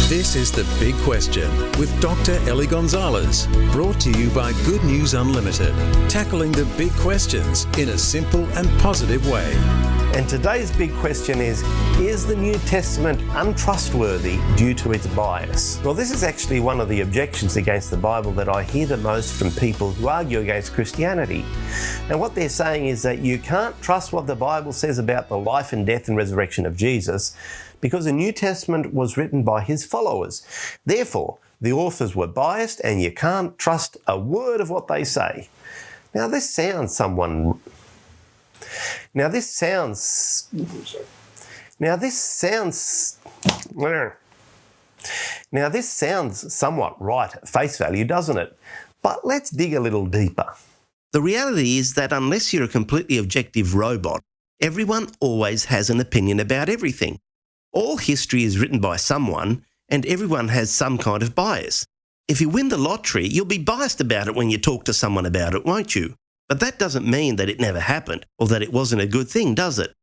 This is The Big Question with Dr. Ellie Gonzalez, brought to you by Good News Unlimited, tackling the big questions in a simple and positive way. And today's big question is the New Testament untrustworthy due to its bias? Well, this is actually one of the objections against the Bible that I hear the most from people who argue against Christianity. And what they're saying is that you can't trust what the Bible says about the life and death and resurrection of Jesus because the New Testament was written by his followers. Therefore, the authors were biased and you can't trust a word of what they say. Now this sounds somewhat right at face value, doesn't it? But let's dig a little deeper. The reality is that unless you're a completely objective robot, everyone always has an opinion about everything. All history is written by someone, and everyone has some kind of bias. If you win the lottery, you'll be biased about it when you talk to someone about it, won't you? But that doesn't mean that it never happened or that it wasn't a good thing, does it?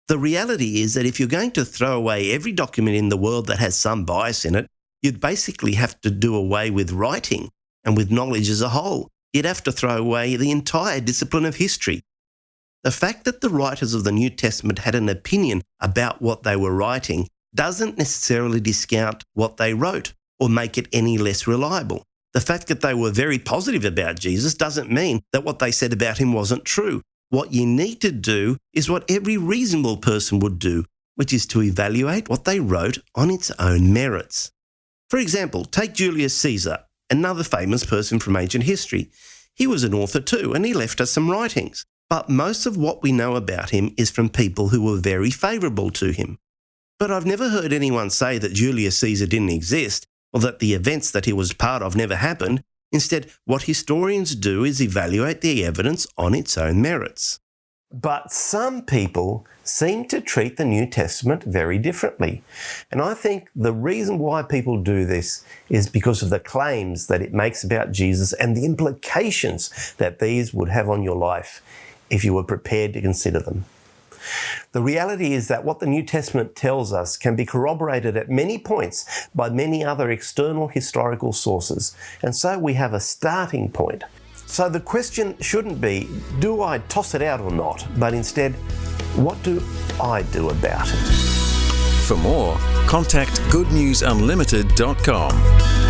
The reality is that if you're going to throw away every document in the world that has some bias in it, you'd basically have to do away with writing and with knowledge as a whole. You'd have to throw away the entire discipline of history. The fact that the writers of the New Testament had an opinion about what they were writing doesn't necessarily discount what they wrote or make it any less reliable. The fact that they were very positive about Jesus doesn't mean that what they said about him wasn't true. What you need to do is what every reasonable person would do, which is to evaluate what they wrote on its own merits. For example, take Julius Caesar, another famous person from ancient history. He was an author too, and he left us some writings. But most of what we know about him is from people who were very favourable to him. But I've never heard anyone say that Julius Caesar didn't exist or that the events that he was part of never happened. Instead, what historians do is evaluate the evidence on its own merits. But some people seem to treat the New Testament very differently. And I think the reason why people do this is because of the claims that it makes about Jesus and the implications that these would have on your life if you were prepared to consider them. The reality is that what the New Testament tells us can be corroborated at many points by many other external historical sources, and so we have a starting point. So the question shouldn't be, do I toss it out or not? But instead, what do I do about it? For more, contact goodnewsunlimited.com.